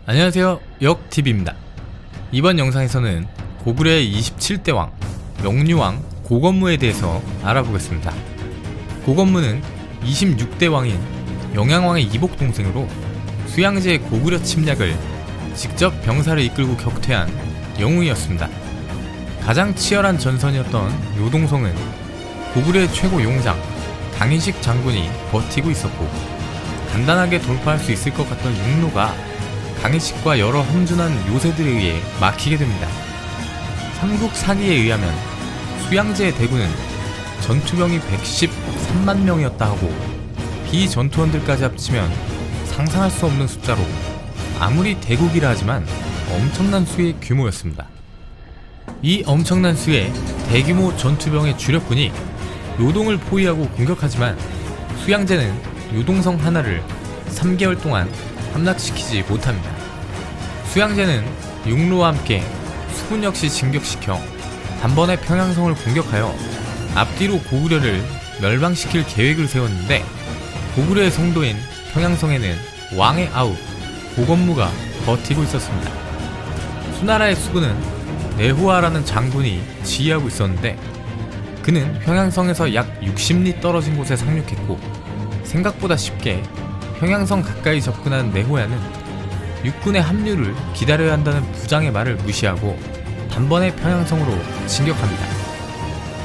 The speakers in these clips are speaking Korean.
안녕하세요, 역TV입니다. 이번 영상에서는 고구려의 27대 왕, 명류왕 고건무에 대해서 알아보겠습니다. 고건무는 26대 왕인 영양왕의 이복 동생으로 수양제의 고구려 침략을 직접 병사를 이끌고 격퇴한 영웅이었습니다. 가장 치열한 전선이었던 요동성은 고구려의 최고 용장 강인식 장군이 버티고 있었고, 간단하게 돌파할 수 있을 것 같던 육로가 강인식과 여러 험준한 요새들에 의해 막히게 됩니다. 삼국사기에 의하면 수양제의 대군은 전투병이 113만 명이었다 하고, 비전투원들까지 합치면 상상할 수 없는 숫자로 아무리 대국이라 하지만 엄청난 수의 규모였습니다. 이 엄청난 수의 대규모 전투병의 주력군이 요동을 포위하고 공격하지만 수양제는 요동성 하나를 3개월 동안 함락시키지 못합니다. 수양제는 육로와 함께 수군 역시 진격시켜 단번에 평양성을 공격하여 앞뒤로 고구려를 멸망시킬 계획을 세웠는데, 고구려의 성도인 평양성에는 왕의 아우 고건무가 버티고 있었습니다. 수나라의 수군은 내호아라는 장군이 지휘하고 있었는데, 그는 평양성에서 약 60리 떨어진 곳에 상륙했고, 생각보다 쉽게 평양성 가까이 접근한 내호야는 육군의 합류를 기다려야 한다는 부장의 말을 무시하고 단번에 평양성으로 진격합니다.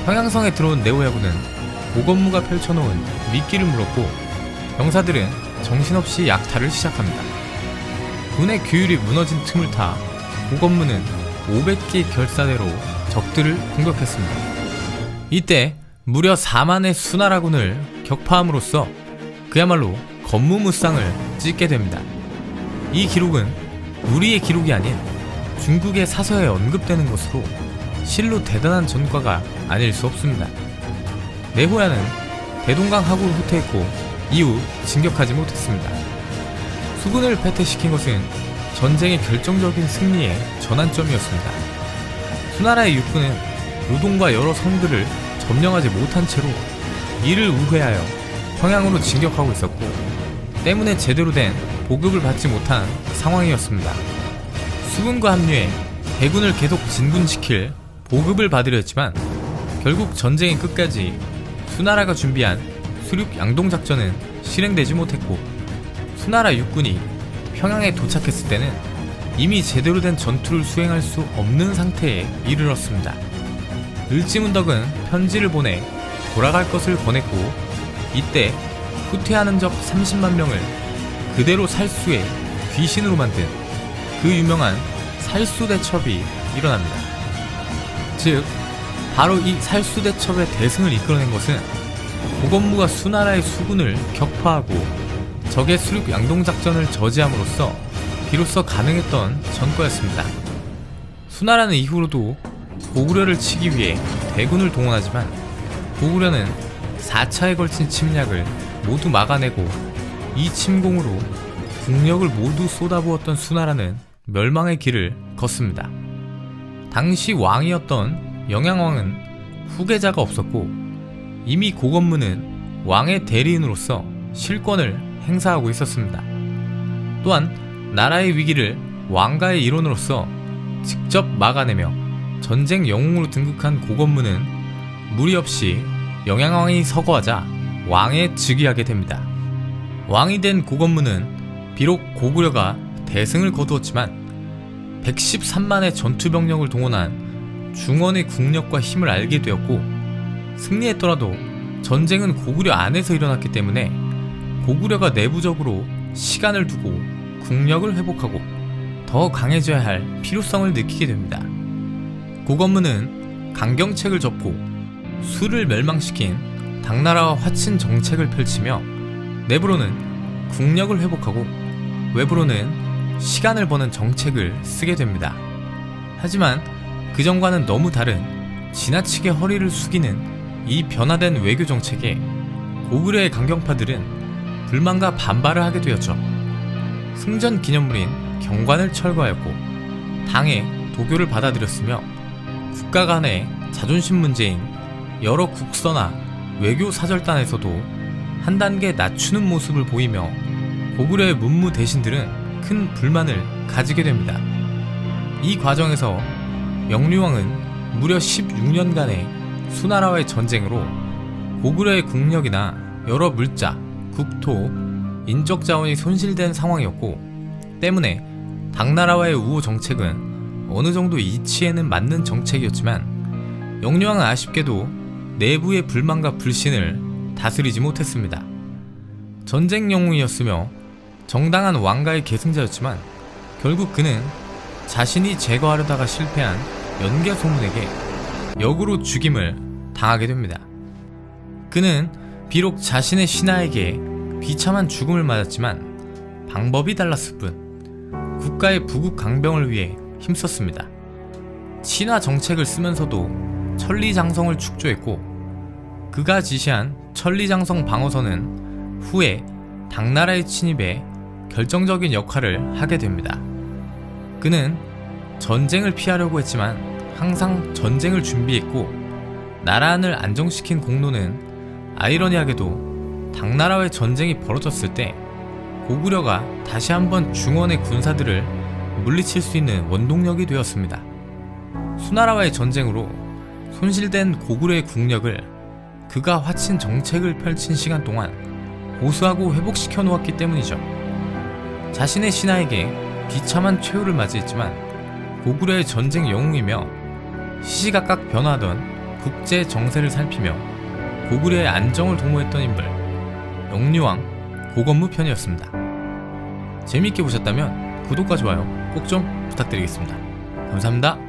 평양성에 들어온 내호야군은 고건무가 펼쳐놓은 미끼를 물었고, 병사들은 정신없이 약탈을 시작합니다. 군의 규율이 무너진 틈을 타 고건무는 500기 결사대로 적들을 공격했습니다. 이때 무려 4만의 수나라군을 격파함으로써 그야말로 건무무쌍을 찍게 됩니다. 이 기록은 우리의 기록이 아닌 중국의 사서에 언급되는 것으로 실로 대단한 전과가 아닐 수 없습니다. 내호야는 대동강 하구를 후퇴했고 이후 진격하지 못했습니다. 수군을 패퇴시킨 것은 전쟁의 결정적인 승리의 전환점이었습니다. 수나라의 육군은 요동과 여러 성들을 점령하지 못한 채로 이를 우회하여 평양으로 진격하고 있었고, 때문에 제대로 된 보급을 받지 못한 상황이었습니다. 수군과 합류해 대군을 계속 진군시킬 보급을 받으려 했지만 결국 전쟁의 끝까지 수나라가 준비한 수륙 양동작전은 실행되지 못했고, 수나라 육군이 평양에 도착했을 때는 이미 제대로 된 전투를 수행할 수 없는 상태에 이르렀습니다. 을지문덕은 편지를 보내 돌아갈 것을 권했고, 이때 후퇴하는 적 30만 명을 그대로 살수의 귀신으로 만든 그 유명한 살수대첩이 일어납니다. 즉, 바로 이 살수대첩의 대승을 이끌어낸 것은 고건무가 수나라의 수군을 격파하고 적의 수륙 양동작전을 저지함으로써 비로소 가능했던 전과였습니다. 수나라는 이후로도 고구려를 치기 위해 대군을 동원하지만 고구려는 4차에 걸친 침략을 모두 막아내고, 이 침공으로 국력을 모두 쏟아부었던 수나라는 멸망의 길을 걷습니다. 당시 왕이었던 영양왕은 후계자가 없었고, 이미 고건무는 왕의 대리인으로서 실권을 행사하고 있었습니다. 또한 나라의 위기를 왕가의 일원으로서 직접 막아내며 전쟁 영웅으로 등극한 고건무는 무리 없이 영양왕이 서거하자 왕에 즉위하게 됩니다. 왕이 된 고건무는 비록 고구려가 대승을 거두었지만 113만의 전투병력을 동원한 중원의 국력과 힘을 알게 되었고, 승리했더라도 전쟁은 고구려 안에서 일어났기 때문에 고구려가 내부적으로 시간을 두고 국력을 회복하고 더 강해져야 할 필요성을 느끼게 됩니다. 고건무는 강경책을 접고 수를 멸망시킨 당나라와 화친 정책을 펼치며 내부로는 국력을 회복하고 외부로는 시간을 버는 정책을 쓰게 됩니다. 하지만 그전과는 너무 다른 지나치게 허리를 숙이는 이 변화된 외교 정책에 고구려의 강경파들은 불만과 반발을 하게 되었죠. 승전 기념물인 경관을 철거하였고, 당의 도교를 받아들였으며 국가 간의 자존심 문제인 여러 국서나 외교 사절단에서도 한 단계 낮추는 모습을 보이며 고구려의 문무 대신들은 큰 불만을 가지게 됩니다. 이 과정에서 영류왕은 무려 16년간의 수나라와의 전쟁으로 고구려의 국력이나 여러 물자, 국토, 인적 자원이 손실된 상황이었고, 때문에 당나라와의 우호 정책은 어느 정도 이치에는 맞는 정책이었지만 영류왕은 아쉽게도 내부의 불만과 불신을 다스리지 못했습니다. 전쟁 영웅이었으며 정당한 왕가의 계승자였지만 결국 그는 자신이 제거하려다가 실패한 연개 소문에게 역으로 죽임을 당하게 됩니다. 그는 비록 자신의 신하에게 비참한 죽음을 맞았지만 방법이 달랐을 뿐 국가의 부국 강병을 위해 힘썼습니다. 친화 정책을 쓰면서도 천리장성을 축조했고, 그가 지시한 천리장성 방어선은 후에 당나라의 침입에 결정적인 역할을 하게 됩니다. 그는 전쟁을 피하려고 했지만 항상 전쟁을 준비했고, 나라 안을 안정시킨 공로는 아이러니하게도 당나라와의 전쟁이 벌어졌을 때 고구려가 다시 한번 중원의 군사들을 물리칠 수 있는 원동력이 되었습니다. 수나라와의 전쟁으로 손실된 고구려의 국력을 그가 화친 정책을 펼친 시간 동안 보수하고 회복시켜 놓았기 때문이죠. 자신의 신하에게 비참한 최후를 맞이했지만 고구려의 전쟁 영웅이며 시시각각 변화하던 국제 정세를 살피며 고구려의 안정을 도모했던 인물, 영류왕 고건무 편이었습니다. 재미있게 보셨다면 구독과 좋아요 꼭 좀 부탁드리겠습니다. 감사합니다.